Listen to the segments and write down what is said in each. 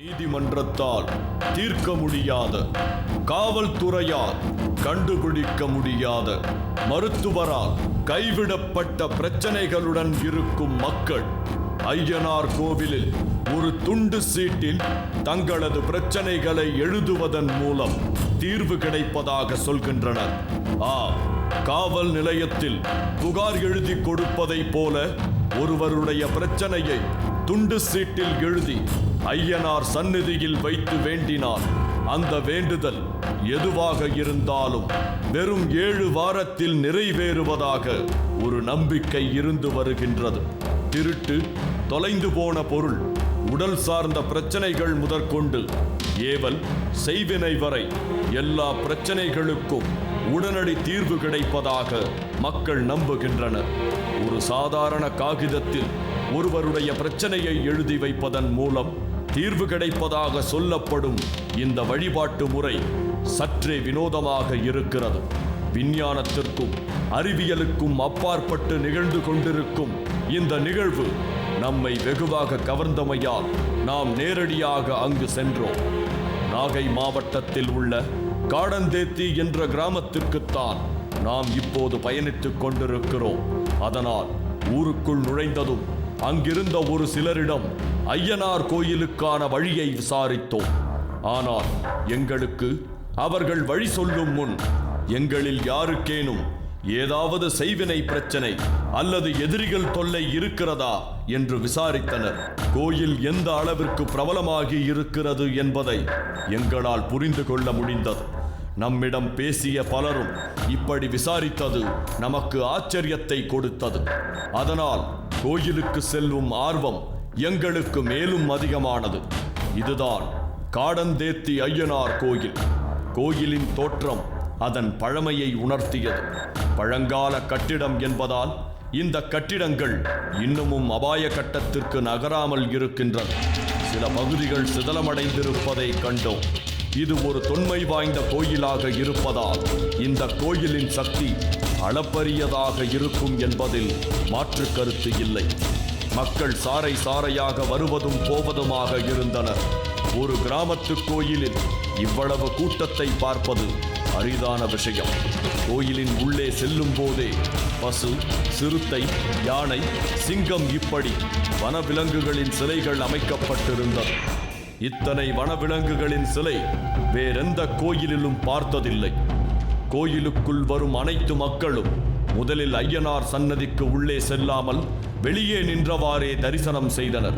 நீதிமன்றத்தால் தீர்க்க முடியாத, காவல்துறையால் கண்டுபிடிக்க முடியாத, மருத்துவரால் கைவிடப்பட்ட பிரச்சனைகளுடன் இருக்கும் மக்கள் ஐயனார் கோவிலில் ஒரு துண்டு சீட்டில் தங்களது பிரச்சனைகளை எழுதுவதன் மூலம் தீர்வு கிடைப்பதாக சொல்கின்றனர். காவல் நிலையத்தில் புகார் எழுதி கொடுப்பதை போல ஒருவருடைய பிரச்சனையை துண்டு சீட்டில் எழுதி ஐயனார் சந்நிதியில் வைத்து வேண்டினால் அந்த வேண்டுதல் எதுவாக இருந்தாலும் வெறும் 7 வாரத்தில் நிறைவேறுவதாக ஒரு நம்பிக்கை இருந்து வருகின்றது. திருட்டு, தொலைந்து போன பொருள், உடல் சார்ந்த பிரச்சனைகள் முதற்கொண்டு ஏவல், செய்வினை வரை எல்லா பிரச்சனைகளுக்கும் உடனடி தீர்வு கிடைப்பதாக மக்கள் நம்புகின்றனர். ஒரு சாதாரண காகிதத்தில் ஒருவருடைய பிரச்சனையை எழுதி வைப்பதன் மூலம் தீர்வு கிடைப்பதாக சொல்லப்படும் இந்த வழிபாட்டு முறை சற்றே வினோதமாக இருக்கிறது. விஞ்ஞானத்திற்கும் அறிவியலுக்கும் அப்பாற்பட்டு நிகழ்ந்து கொண்டிருக்கும் இந்த நிகழ்வு நம்மை வெகுவாக கவர்ந்தமையால் நாம் நேரடியாக அங்கு சென்றோம். நாகை மாவட்டத்தில் உள்ள காடந்தேத்தி என்ற கிராமத்திற்குத்தான் நாம் இப்போது பயணித்துக் கொண்டிருக்கிறோம். அதனால் ஊருக்குள் நுழைந்ததும் அங்கிருந்த ஒரு சிலரிடம் ஐயனார் கோயிலுக்கான வழியை விசாரித்தோம். ஆனால் எங்களுக்கு அவர்கள் வழி சொல்லும் முன் எங்களில் யாருக்கேனும் ஏதாவது செய்வினை பிரச்சனை அல்லது எதிரிகள் தொல்லை இருக்கிறதா என்று விசாரித்தனர். கோயில் எந்த அளவிற்கு பிரபலமாகி இருக்கிறது என்பதை எங்களால் புரிந்து கொள்ள முடிந்தது. நம்மிடம் பேசிய பலரும் இப்படி விசாரித்தது நமக்கு ஆச்சரியத்தை கொடுத்தது. அதனால் கோயிலுக்கு செல்லும் ஆர்வம் எங்களுக்கு மேலும் அதிகமானது. இதுதான் காடந்தேத்தி ஐயனார் கோயில். கோயிலின் தோற்றம் அதன் பழமையை உணர்த்தியது. பழங்கால கட்டிடம் என்பதால் இந்த கட்டிடங்கள் இன்னமும் அபாய கட்டத்திற்கு நகராமல் இருக்கின்றன. சில பகுதிகள் சிதலமடைந்திருப்பதை கண்டோம். இது ஒரு தொன்மை வாய்ந்த கோயிலாக இருப்பதால் இந்த கோயிலின் சக்தி அளப்பரியதாக இருக்கும் என்பதில் மாற்று கருத்து இல்லை. மக்கள் சாறை சாறையாக வருவதும் போவதுமாக இருந்தனர். ஒரு கிராமத்து கோயிலில் இவ்வளவு கூட்டத்தை பார்ப்பது அரிதான விஷயம். கோயிலின் உள்ளே செல்லும் போதே பசு, சிறுத்தை, யானை, சிங்கம் இப்படி வனவிலங்குகளின் சிலைகள் அமைக்கப்பட்டிருந்தது. இத்தனை வனவிலங்குகளின் சிலை வேறெந்த கோயிலிலும் பார்த்ததில்லை. கோயிலுக்குள் வரும் அனைத்து மக்களும் முதலில் ஐயனார் சன்னதிக்கு உள்ளே செல்லாமல் வெளியே நின்றவாறே தரிசனம் செய்தனர்.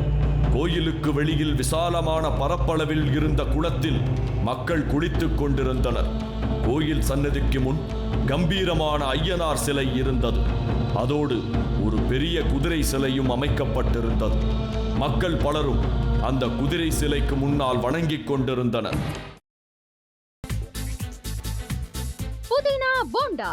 கோயிலுக்கு வெளியில் விசாலமான பரப்பளவில் இருந்த குளத்தில் மக்கள் குளித்துக் கொண்டிருந்தனர். கோயில் சன்னதிக்கு முன் கம்பீரமான ஐயனார் சிலை இருந்தது. அதோடு ஒரு பெரிய குதிரை சிலையும் அமைக்கப்பட்டிருந்தது. மக்கள் பலரும் அந்த குதிரை சிலைக்கு முன்னால் வணங்கிக் கொண்டிருந்தனர். புதினா போண்டா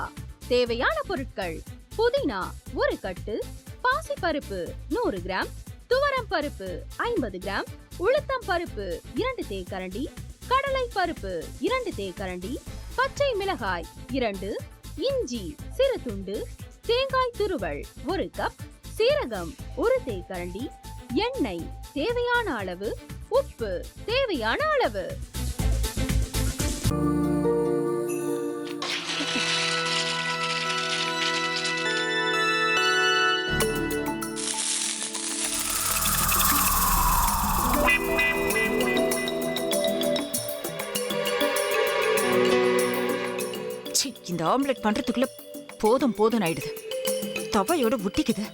தேவையான பொருட்கள்: புதினா 1 கட்டு, பாசிப்பருப்பு 100 கிராம், துவரம் பருப்பு 50 கிராம், உளுத்தம் பருப்பு 2 தேக்கரண்டி, கடலை பருப்பு 2 தேக்கரண்டி, பச்சை மிளகாய் 2, இஞ்சி சிறு துண்டு, தேங்காய் துருவல் 1 கப், சீரகம் 1 தேக்கரண்டி, எண்ணெய் தேவையான அளவு, உப்பு தேவையான அளவு. இந்த ஆம்லெட் பண்றதுக்குள்ள போதும் போதும் ஆயிடுது. தவையோட ஒட்டிக்குது.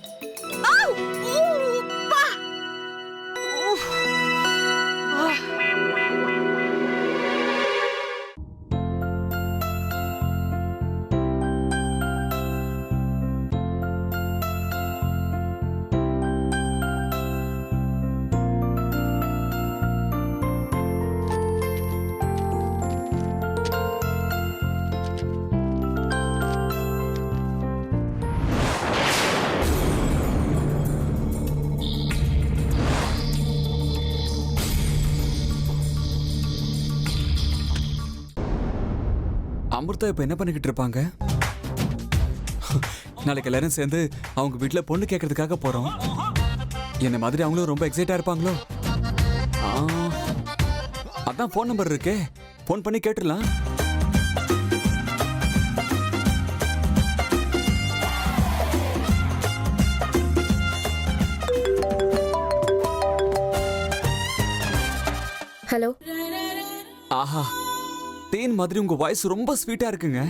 அமிர்தா இப்ப என்ன பண்ணிக்கிட்டு இருப்பாங்க? நாளைக்கு எல்லாரும் சேர்ந்து அவங்க வீட்டுல பொண்ணு கேட்கறதுக்காக போறோம். என்ன மாதிரி அவங்களும் ரொம்ப எக்ஸைட்டா இருப்பாங்களோ? அதான் ஃபோன் நம்பர் இருக்கே, ஃபோன் பண்ணி கேட்டுடலாம். ஹலோ. ஆஹா, தேன் மாதிரி உங்க வாய்ஸ் ரொம்ப ஸ்வீட்டா இருக்குங்க.